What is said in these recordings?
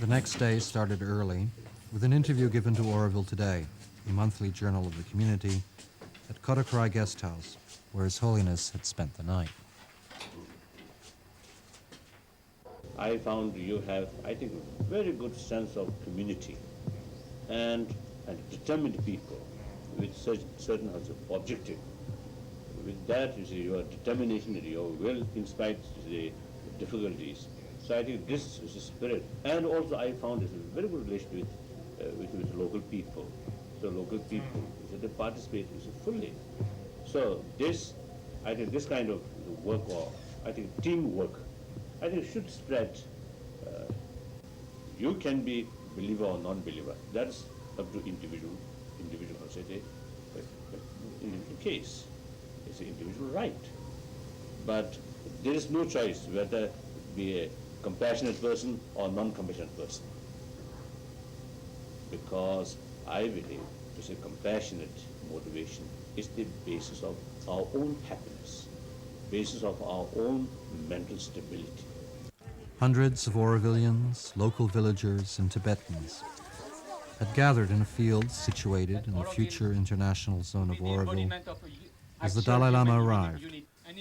The next day started early with an interview given to Auroville Today, a monthly journal of the community, at Kodakrai Guest House, where His Holiness had spent the night. I found you have, I think, very good sense of community and determined people with such certain objective. With that, you see, your determination and your will in spite of the difficulties. So I think this is the spirit. And also I found this a very good relation with local people. So local people, so they participate fully. So this, I think this kind of work, or I think teamwork, I think should spread. You can be believer or non-believer. That's up to individual individual case. It's an individual right. But there is no choice whether be a compassionate person or non-compassionate person. Because I believe to say compassionate motivation is the basis of our own happiness, basis of our own mental stability. Hundreds of Aurovillians, local villagers, and Tibetans had gathered in a field situated in the future international zone of Auroville as the Dalai Lama arrived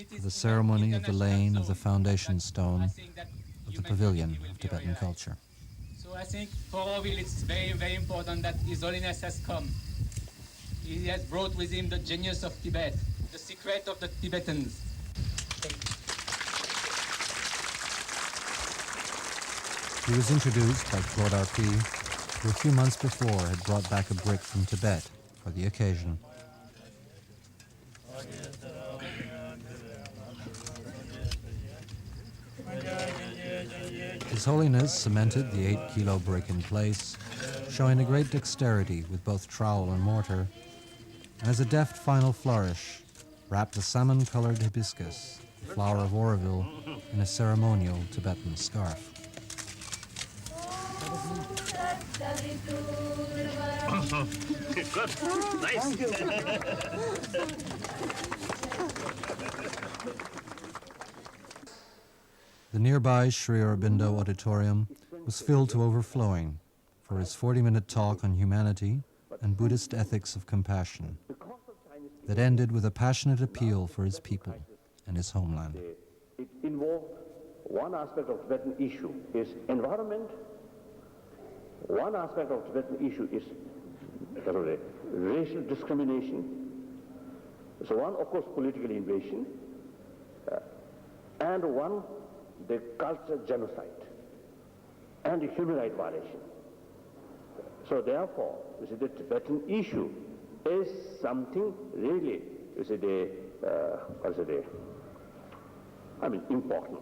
for the ceremony of the laying of the foundation stone of the Pavilion of Tibetan Culture. So I think for Auroville it's very, very important that His Holiness has come. He has brought with him the genius of Tibet, the secret of the Tibetans. He was introduced by Claude Arpi, who a few months before had brought back a brick from Tibet for the occasion. His Holiness cemented the 8-kilo brick in place, showing a great dexterity with both trowel and mortar, and as a deft final flourish, wrapped the salmon-colored hibiscus, the flower of Auroville, in a ceremonial Tibetan scarf. Good, nice. The nearby Sri Aurobindo Auditorium was filled to overflowing for his 40-minute talk on humanity and Buddhist ethics of compassion that ended with a passionate appeal for his people and his homeland. It involved one aspect of Tibetan issue is environment. One aspect of Tibetan issue is racial discrimination. So one, of course, political invasion, and one, the cultural genocide and the human rights violation. So therefore, you see, the Tibetan issue is something really, you see, important.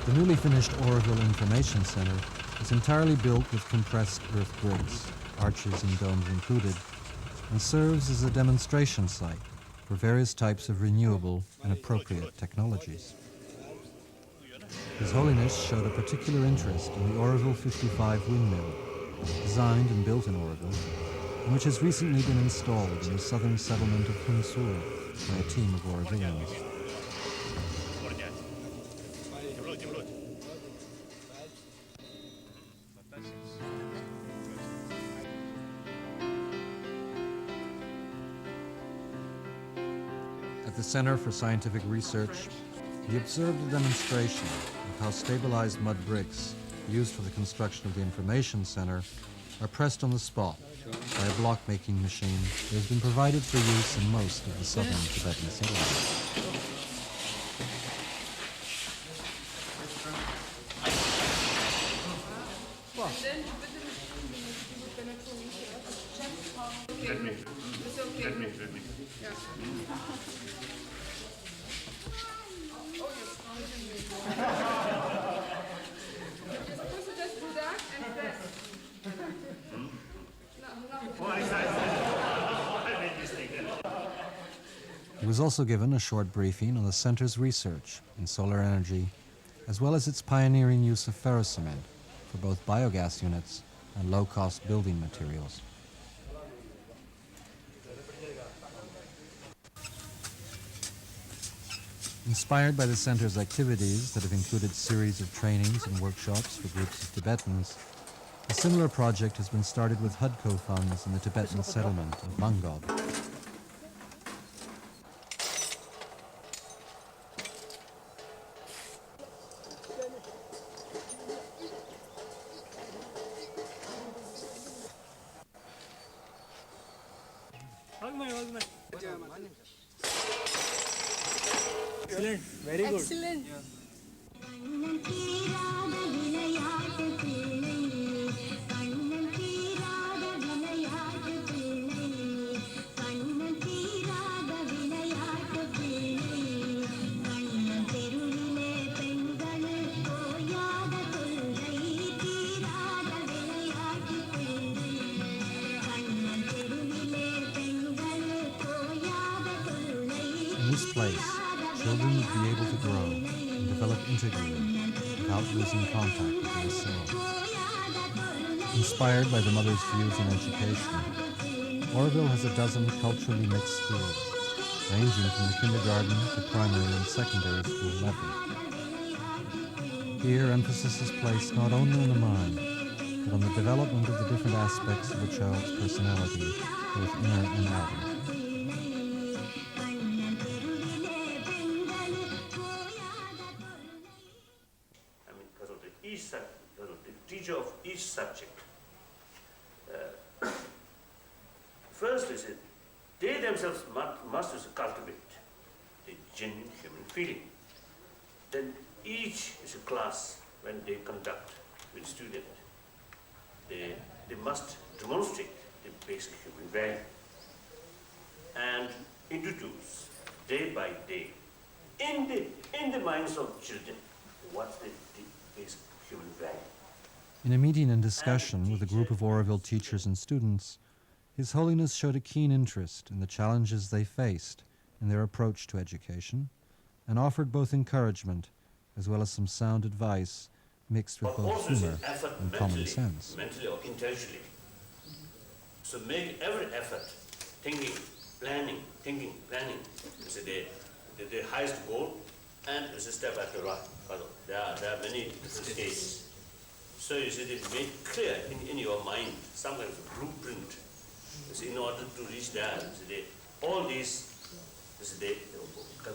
The newly finished Auroville Information Center is entirely built with compressed earth bricks, arches and domes included, and serves as a demonstration site for various types of renewable and appropriate technologies. His Holiness showed a particular interest in the Auroville 55 windmill, designed and built in Auroville, and which has recently been installed in the southern settlement of Hunsur by a team of Aurovillians. At the Center for Scientific Research, he observed a demonstration of how stabilized mud bricks used for the construction of the Information Center are pressed on the spot by a block-making machine that has been provided for use in most of the southern Tibetan settlements. Let me. Yeah. Just do that and press. He was also given a short briefing on the center's research in solar energy, as well as its pioneering use of ferrocement for both biogas units and low-cost building materials. Inspired by the center's activities that have included series of trainings and workshops for groups of Tibetans, a similar project has been started with HUDCO funds in the Tibetan settlement of Mangob. Excellent, very good. Excellent. In this place, children would be able to grow and develop integrally without losing contact with their soul. Inspired by the mother's views on education, Auroville has a dozen culturally mixed schools, ranging from the kindergarten to primary and secondary school level. Here, emphasis is placed not only on the mind, but on the development of the different aspects of a child's personality, both inner and outer. The teacher of each subject. First is they themselves must cultivate the genuine human feeling. Then each is a class when they conduct with student, they must demonstrate the basic human value and introduce day by day in the minds of children what's the basic human value. In a meeting and discussion with a group of Auroville teachers and students, His Holiness showed a keen interest in the challenges they faced in their approach to education and offered both encouragement as well as some sound advice mixed with both humor and common sense. Mentally or intellectually. So make every effort, thinking, planning is the highest goal, and it's a step after right. There are many different stages. So you see, they make clear in your mind some kind of blueprint. So in order to reach there, all these is the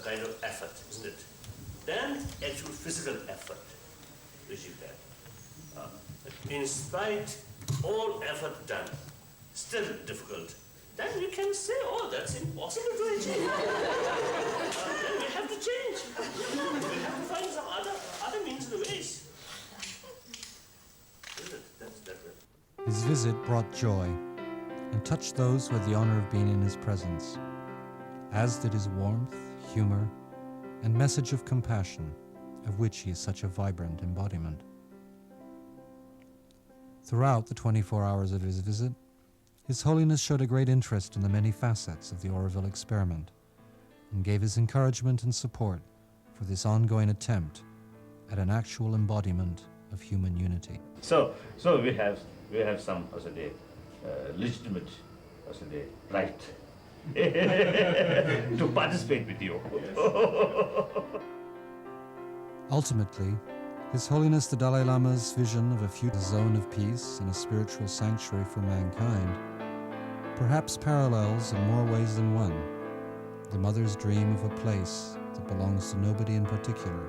kind of effort, isn't it? Then actual physical effort, which is that. In spite all effort done, still difficult, then you can say, oh, that's impossible to achieve. Then we have to change. We have to find some other means and ways. His visit brought joy and touched those who had the honor of being in his presence, as did his warmth, humor, and message of compassion, of which he is such a vibrant embodiment. Throughout the 24 hours of his visit, His Holiness showed a great interest in the many facets of the Auroville experiment and gave his encouragement and support for this ongoing attempt at an actual embodiment of human unity. So we have some legitimate right to participate with you. Ultimately, His Holiness the Dalai Lama's vision of a future zone of peace and a spiritual sanctuary for mankind perhaps parallels in more ways than one the mother's dream of a place that belongs to nobody in particular,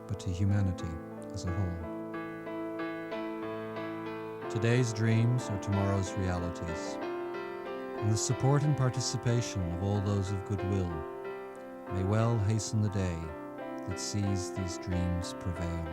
but to humanity as a whole. Today's dreams are tomorrow's realities, and the support and participation of all those of goodwill may well hasten the day that sees these dreams prevail.